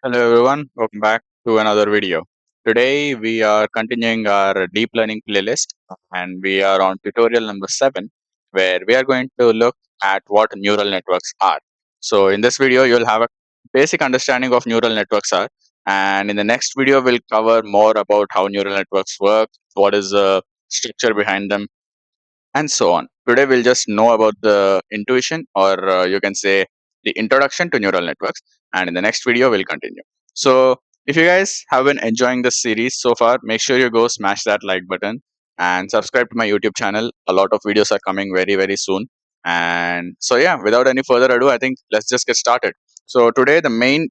Hello everyone, welcome back to another video. Today we are continuing our deep learning playlist and we are on tutorial number 7 where we are going to look at what neural networks are. So in this video you'll have a basic understanding of neural networks are, and in the next video we'll cover more about how neural networks work, what is the structure behind them, and so on. Today we'll just know about the intuition, or you can say the introduction to neural networks, and in the next video we'll continue. So if you guys have been enjoying this series so far, make sure you go smash that like button and subscribe to my YouTube channel. A lot of videos are coming very soon. And so yeah, without any further ado, I think let's just get started. So today the main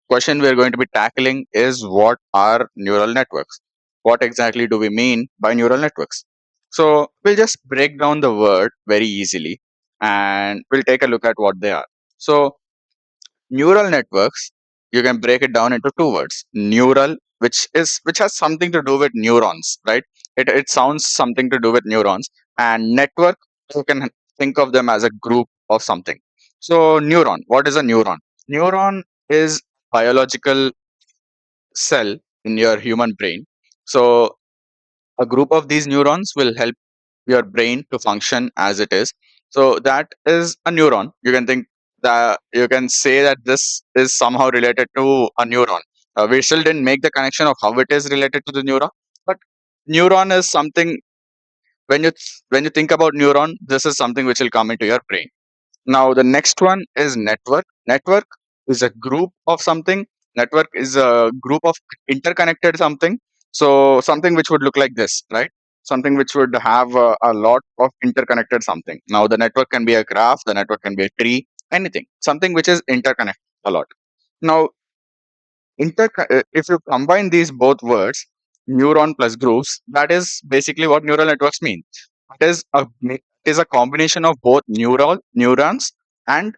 question we're going to be tackling is, what are neural networks? What exactly do we mean by neural networks? So we'll just break down the word very easily and we'll take a look at what they are. So neural networks, you can break it down into two words. Neural, which has something to do with neurons, right? It sounds something to do with neurons. And network, you can think of them as a group of something. So neuron, what is a neuron? Neuron is biological cell in your human brain. So a group of these neurons will help your brain to function as it is. So that is a neuron. You can think that you can say that this is somehow related to a neuron. We still didn't make the connection of how it is related to the neuron, but neuron is something. When you think about neuron, this is something which will come into your brain. Now, the next one is network. Network is a group of something. Network is a group of interconnected something. So, something which would look like this, right? Something which would have a lot of interconnected something. Now, the network can be a graph, the network can be a tree, anything. Something which is interconnected a lot. Now, if you combine these both words, neuron plus groups, that is basically what neural networks mean. It is a combination of both neurons and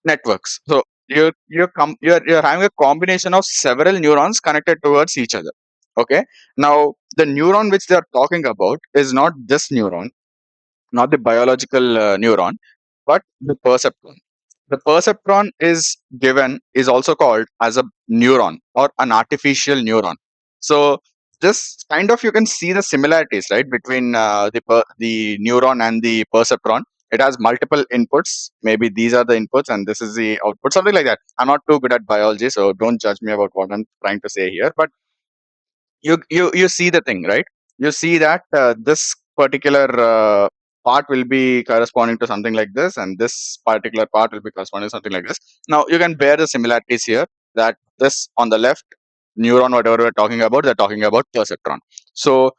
networks. So you're having a combination of several neurons connected towards each other. Okay. Now the neuron which they are talking about is not this neuron, not the biological neuron, but the perceptron. The perceptron is also called as a neuron or an artificial neuron. So this kind of, you can see the similarities, right, between the neuron and the perceptron. It has multiple inputs. Maybe these are the inputs and this is the output, something like that. I'm not too good at biology, so don't judge me about what I'm trying to say here. But you see the thing, right? You see that this particular part will be corresponding to something like this, and this particular part will be corresponding to something like this. Now you can bear the similarities here, that this on the left neuron, whatever we're talking about, they're talking about perceptron. So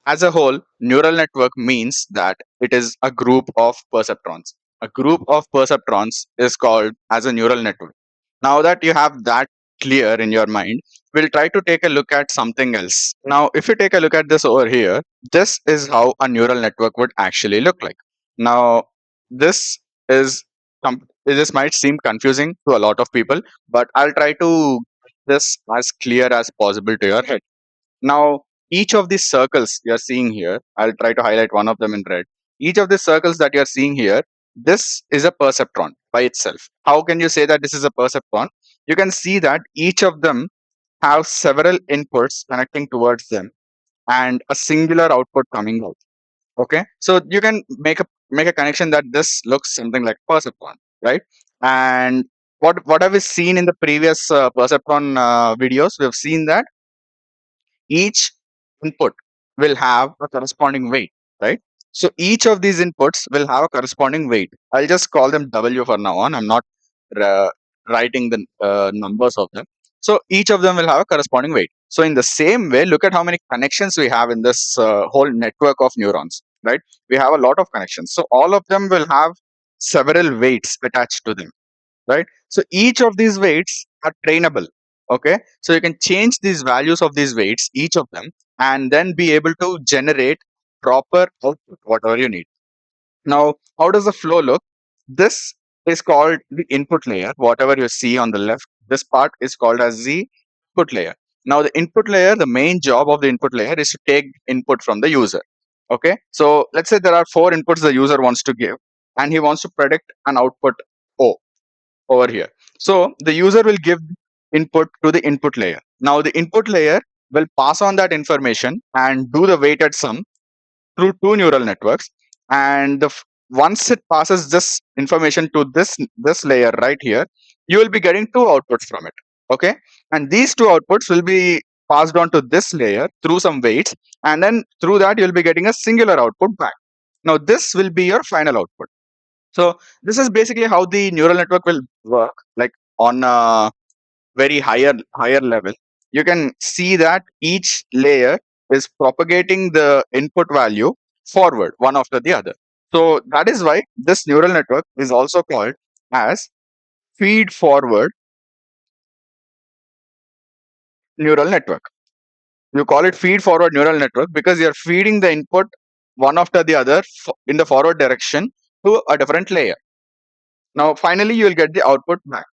as a whole, neural network means that it is a group of perceptrons. A group of perceptrons is called as a neural network. Now that you have that clear in your mind, we'll try to take a look at something else. Now, if you take a look at this over here, this is how a neural network would actually look like. Now, this is this might seem confusing to a lot of people, but I'll try to make this as clear as possible to your head. Now, each of these circles you're seeing here, I'll try to highlight one of them in red. Each of these circles that you're seeing here, this is a perceptron by itself. How can you say that this is a perceptron? You can see that each of them have several inputs connecting towards them and a singular output coming out. Okay, so you can make a connection that this looks something like perceptron, right? And what have we seen in the previous perceptron videos? We've seen that each input will have a corresponding weight, right? So each of these inputs will have a corresponding weight. I'll just call them W for now on. I'm not uh, writing the numbers of them. So each of them will have a corresponding weight. So in the same way, look at how many connections we have in this whole network of neurons, right? We have a lot of connections. So all of them will have several weights attached to them, right? So each of these weights are trainable. Okay, so you can change these values of these weights, each of them, and then be able to generate proper output, whatever you need. Now, how does the flow look? This is called the input layer. Whatever you see on the left, this part is called as the input layer. Now, the input layer, the main job of the input layer is to take input from the user. Okay, so let's say there are 4 inputs the user wants to give, and he wants to predict an output O over here. So the user will give input to the input layer. Now the input layer will pass on that information and do the weighted sum through two neural networks, and once it passes this information to this layer right here, you will be getting two outputs from it. Okay, and these two outputs will be passed on to this layer through some weights, and then through that you'll be getting a singular output back. Now this will be your final output. So this is basically how the neural network will work, like on a very higher level. You can see that each layer is propagating the input value forward one after the other. So that is why this neural network is also called as feed forward neural network. You call it feed forward neural network because you're feeding the input one after the other in the forward direction to a different layer. Now finally you will get the output back.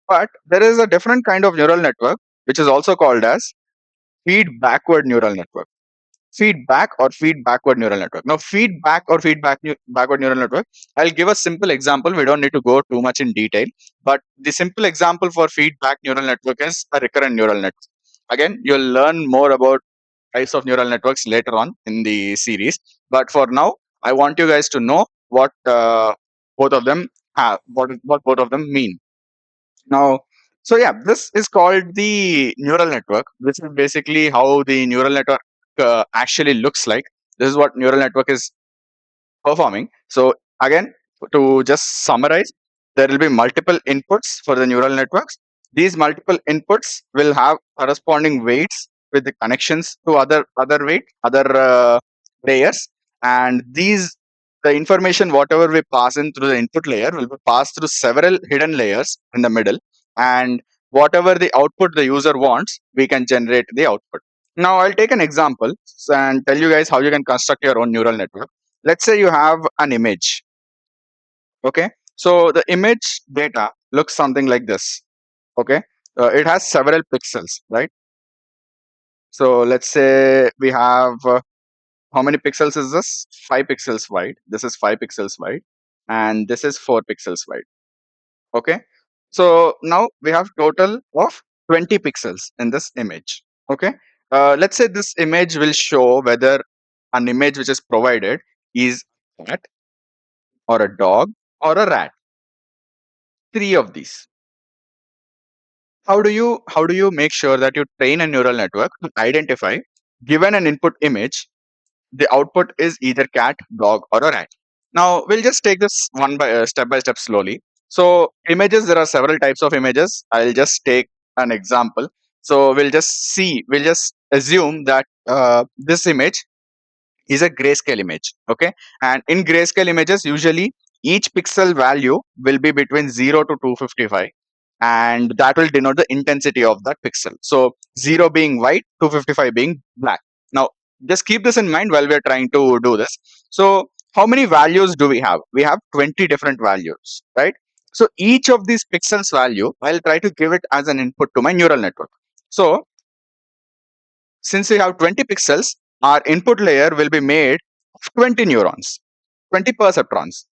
But there is a different kind of neural network which is also called as feed backward neural network. Feedback or feed backward neural network. Now, backward neural network, I'll give a simple example. We don't need to go too much in detail, but the simple example for feedback neural network is a recurrent neural network. Again, you'll learn more about types of neural networks later on in the series. But for now, I want you guys to know what both of them have, what both of them mean. Now, so yeah, this is called the neural network. This is basically how the neural network actually looks like. This is what neural network is performing. So again, to just summarize, there will be multiple inputs for the neural networks. These multiple inputs will have corresponding weights with the connections to other layers, and these the information whatever we pass in through the input layer will be passed through several hidden layers in the middle, and whatever the output the user wants, we can generate the output. Now I'll take an example and tell you guys how you can construct your own neural network. Let's say you have an image. Okay, so the image data looks something like this. Okay, it has several pixels, right? So let's say we have how many pixels is this? 5 pixels wide. This is 5 pixels wide, and this is 4 pixels wide. Okay, so now we have total of 20 pixels in this image. Okay, let's say this image will show whether an image which is provided is a cat or a dog or a rat. Three of these. How do you make sure that you train a neural network to identify, given an input image, the output is either cat, dog, or a rat? Now we'll just take this one by step slowly. So images, there are several types of images. I'll just take an example. So we'll just assume that this image is a grayscale image. Okay, and in grayscale images, usually each pixel value will be between 0 to 255, and that will denote the intensity of that pixel. So 0 being white, 255 being black. Now just keep this in mind while we're trying to do this. So how many values do we have? We have 20 different values, right? So each of these pixels value, I'll try to give it as an input to my neural network. So since we have 20 pixels, our input layer will be made of 20 neurons, 20 perceptrons.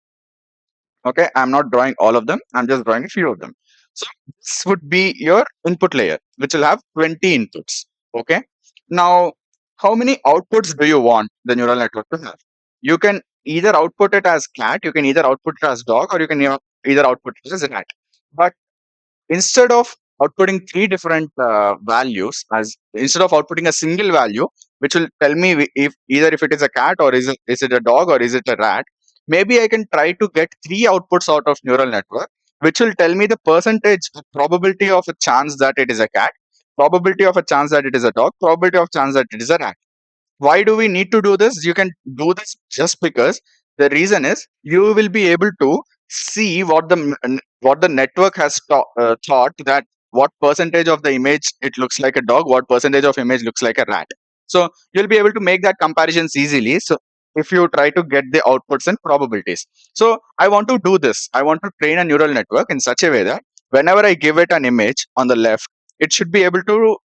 Okay, I'm not drawing all of them, I'm just drawing a few of them. So this would be your input layer, which will have 20 inputs. Okay, now how many outputs do you want the neural network to have? You can either output it as cat, you can either output it as dog, or you can either output it as rat. But instead of outputting three different values, as instead of outputting a single value which will tell me if either if it is a cat or is it a dog or is it a rat, maybe I can try to get three outputs out of neural network which will tell me the percentage probability of a chance that it is a cat, probability of a chance that it is a dog, probability of chance that it is a rat. Why do we need to do this? You can do this just because the reason is you will be able to see what the network has thought that what percentage of the image it looks like a dog, what percentage of image looks like a rat. So you'll be able to make that comparisons easily. So if you try to get the outputs and probabilities. So I want to do this. I want to train a neural network in such a way that whenever I give it an image on the left, it should be able to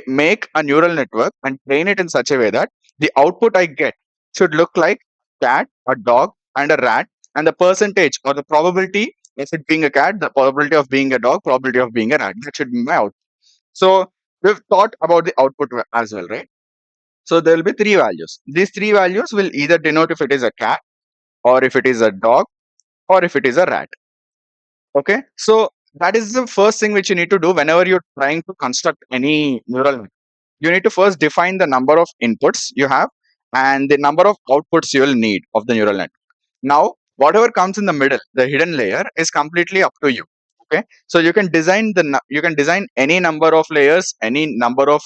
make a neural network and train it in such a way that the output I get should look like cat, a dog, and a rat, and the percentage or the probability if it being a cat, the probability of being a dog, probability of being a rat. That should be my output. So we've thought about the output as well, right? So there will be three values. These three values will either denote if it is a cat, or if it is a dog, or if it is a rat. Okay. So that is the first thing which you need to do whenever you're trying to construct any neural network. You need to first define the number of inputs you have and the number of outputs you will need of the neural network. Now, whatever comes in the middle, the hidden layer, is completely up to you. Okay, so you can design you can design any number of layers, any number of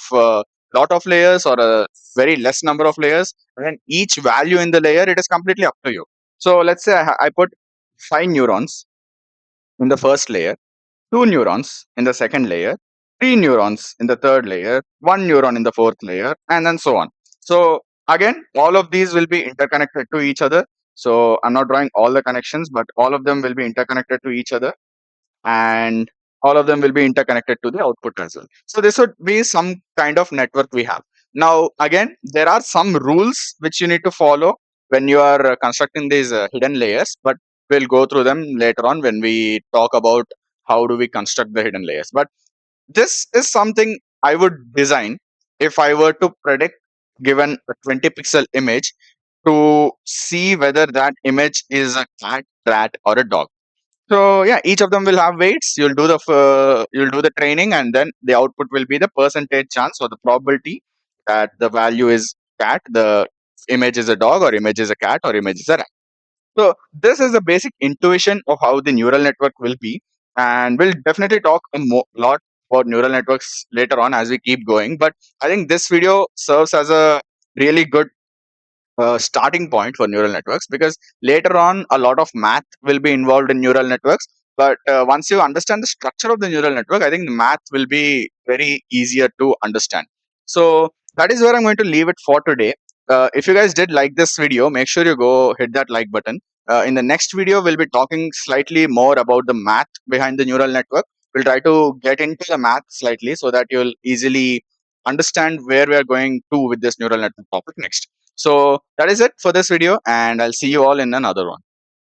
lot of layers, or a very less number of layers, and each value in the layer, it is completely up to you. So let's say I put 5 neurons in the first layer, 2 neurons in the second layer, 3 neurons in the third layer, 1 neuron in the fourth layer, and then so on. So again, all of these will be interconnected to each other. So I'm not drawing all the connections, but all of them will be interconnected to each other, and all of them will be interconnected to the output as well. So this would be some kind of network we have. Now, again, there are some rules which you need to follow when you are constructing these hidden layers, but we'll go through them later on when we talk about how do we construct the hidden layers. But this is something I would design if I were to predict, given a 20 pixel image, to see whether that image is a cat, rat, or a dog. So yeah, each of them will have weights. You'll do the training, and then the output will be the percentage chance or the probability that the value is cat, the image is a dog, or image is a cat, or image is a rat. So this is the basic intuition of how the neural network will be, and we'll definitely talk lot about neural networks later on as we keep going. But I think this video serves as a really good starting point for neural networks, because later on a lot of math will be involved in neural networks. But once you understand the structure of the neural network, I think the math will be very easier to understand. So that is where I'm going to leave it for today. If you guys did like this video, make sure you go hit that like button. In the next video, we'll be talking slightly more about the math behind the neural network. We'll try to get into the math slightly so that you'll easily understand where we are going to with this neural network topic next. So that is it for this video, and I'll see you all in another one.